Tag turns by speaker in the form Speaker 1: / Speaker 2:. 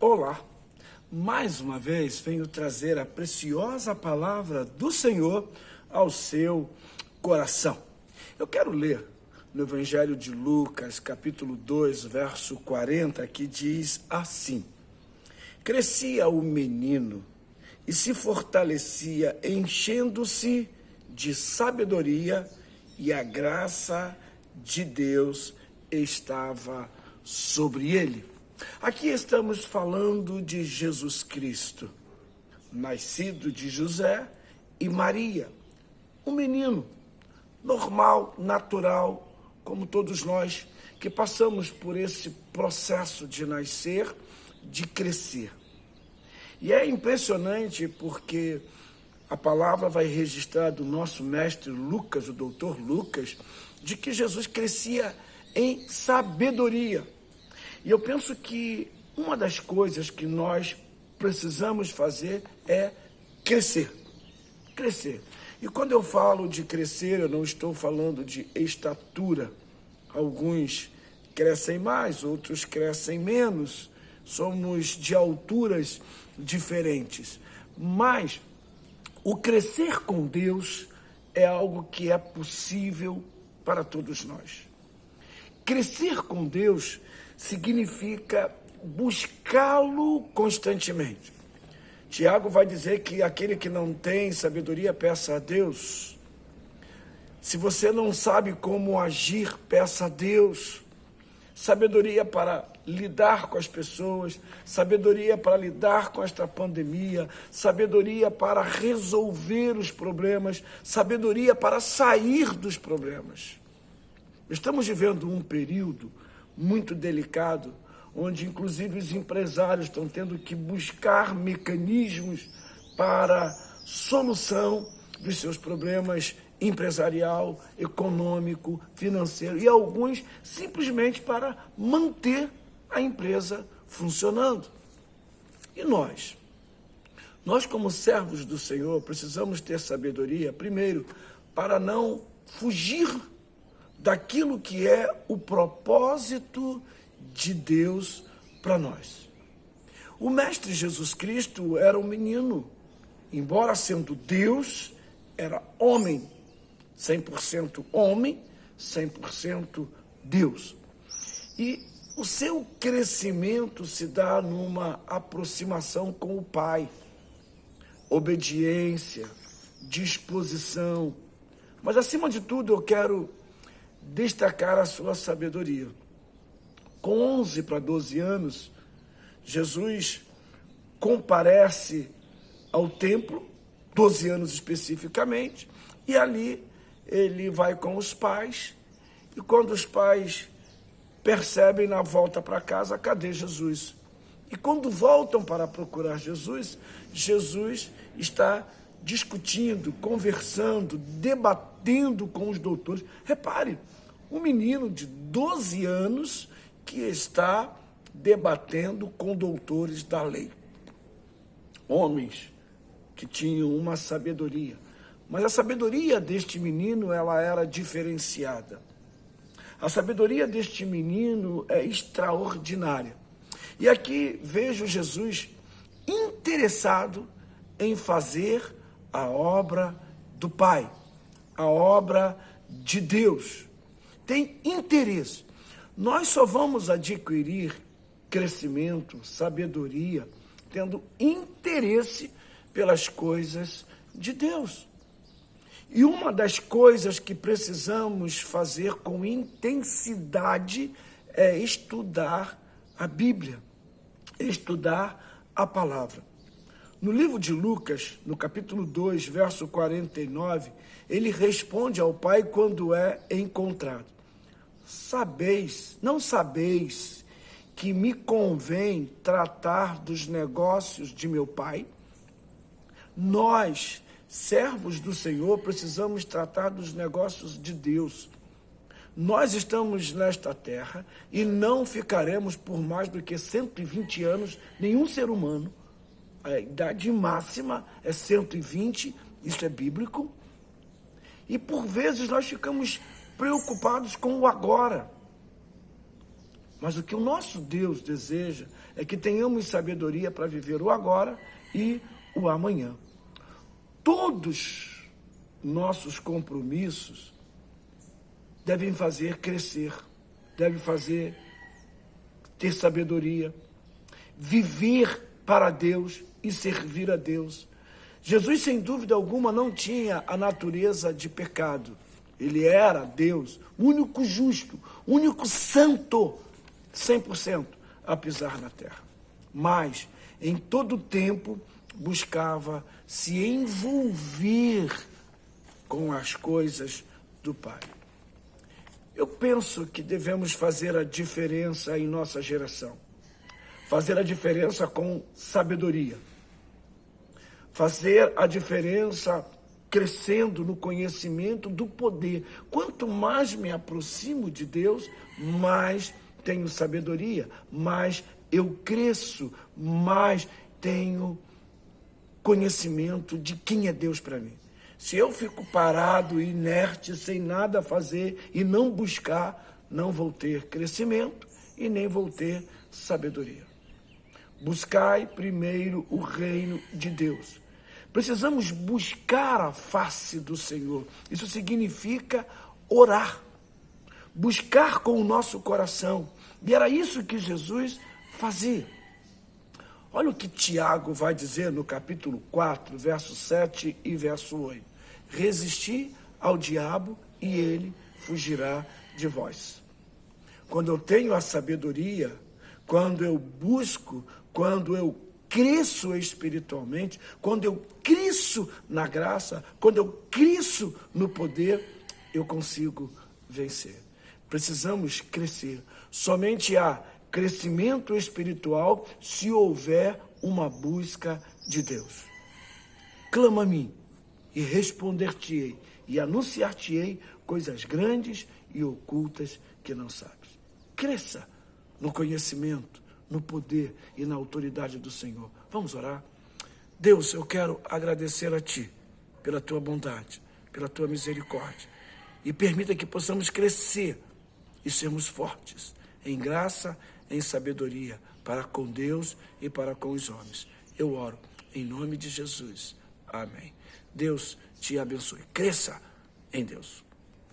Speaker 1: Olá, mais uma vez venho trazer a preciosa palavra do Senhor ao seu coração. Eu quero ler no Evangelho de Lucas, capítulo 2, verso 40, que diz assim: Crescia o menino e se fortalecia, enchendo-se de sabedoria, e a graça de Deus estava sobre ele. Aqui estamos falando de Jesus Cristo, nascido de José e Maria, um menino normal, natural, como todos nós que passamos por esse processo de nascer, de crescer. E é impressionante porque a palavra vai registrar do nosso mestre Lucas, o doutor Lucas, de que Jesus crescia em sabedoria. E eu penso que uma das coisas que nós precisamos fazer é crescer. Crescer. E quando eu falo de crescer, eu não estou falando de estatura. Alguns crescem mais, outros crescem menos. Somos de alturas diferentes. Mas o crescer com Deus é algo que é possível para todos nós. Crescer com Deus significa buscá-lo constantemente. Tiago vai dizer que aquele que não tem sabedoria, peça a Deus. Se você não sabe como agir, peça a Deus. Sabedoria para lidar com as pessoas, sabedoria para lidar com esta pandemia, sabedoria para resolver os problemas, sabedoria para sair dos problemas. Estamos vivendo um período muito delicado, onde inclusive os empresários estão tendo que buscar mecanismos para solução dos seus problemas empresarial, econômico, financeiro, e alguns simplesmente para manter a empresa funcionando. E nós? Nós, como servos do Senhor, precisamos ter sabedoria, primeiro, para não fugir daquilo que é o propósito de Deus para nós. O Mestre Jesus Cristo era um menino, embora sendo Deus, era homem, 100% homem, 100% Deus. E o seu crescimento se dá numa aproximação com o Pai, obediência, disposição. Mas, acima de tudo, eu quero destacar a sua sabedoria. Com 11 para 12 anos, Jesus comparece ao templo, 12 anos especificamente, e ali ele vai com os pais, e quando os pais percebem na volta para casa, cadê Jesus? E quando voltam para procurar Jesus, Jesus está discutindo, conversando, debatendo com os doutores. Repare, um menino de 12 anos que está debatendo com doutores da lei. Homens que tinham uma sabedoria. Mas a sabedoria deste menino, ela era diferenciada. A sabedoria deste menino é extraordinária. E aqui vejo Jesus interessado em fazer a obra do Pai, a obra de Deus. Tem interesse. Nós só vamos adquirir crescimento, sabedoria, tendo interesse pelas coisas de Deus. E uma das coisas que precisamos fazer com intensidade é estudar a Bíblia, estudar a palavra. No livro de Lucas, no capítulo 2, verso 49, ele responde ao pai quando é encontrado: não sabeis que me convém tratar dos negócios de meu pai? Nós, servos do Senhor, precisamos tratar dos negócios de Deus. Nós estamos nesta terra e não ficaremos por mais do que 120 anos, nenhum ser humano. A idade máxima é 120, isso é bíblico. E por vezes nós ficamos preocupados com o agora. Mas o que o nosso Deus deseja é que tenhamos sabedoria para viver o agora e o amanhã. Todos nossos compromissos devem fazer crescer, devem fazer ter sabedoria, viver para Deus e servir a Deus. Jesus, sem dúvida alguma, não tinha a natureza de pecado. Ele era Deus, o único justo, o único santo, 100% a pisar na terra. Mas, em todo tempo, buscava se envolver com as coisas do Pai. Eu penso que devemos fazer a diferença em nossa geração. Fazer a diferença com sabedoria. Fazer a diferença crescendo no conhecimento do poder. Quanto mais me aproximo de Deus, mais tenho sabedoria, mais eu cresço, mais tenho conhecimento de quem é Deus para mim. Se eu fico parado, inerte, sem nada fazer e não buscar, não vou ter crescimento e nem vou ter sabedoria. Buscai primeiro o reino de Deus. Precisamos buscar a face do Senhor. Isso significa orar. Buscar com o nosso coração. E era isso que Jesus fazia. Olha o que Tiago vai dizer no capítulo 4, verso 7 e verso 8. Resisti ao diabo e ele fugirá de vós. Quando eu tenho a sabedoria, quando eu busco, quando eu cresço espiritualmente, quando eu cresço na graça, quando eu cresço no poder, eu consigo vencer. Precisamos crescer. Somente há crescimento espiritual se houver uma busca de Deus. Clama a mim e responder-te-ei e anunciar-te-ei coisas grandes e ocultas que não sabes. Cresça no conhecimento, no poder e na autoridade do Senhor. Vamos orar? Deus, eu quero agradecer a Ti pela Tua bondade, pela Tua misericórdia. E permita que possamos crescer e sermos fortes em graça, em sabedoria, para com Deus e para com os homens. Eu oro em nome de Jesus. Amém. Deus te abençoe. Cresça em Deus.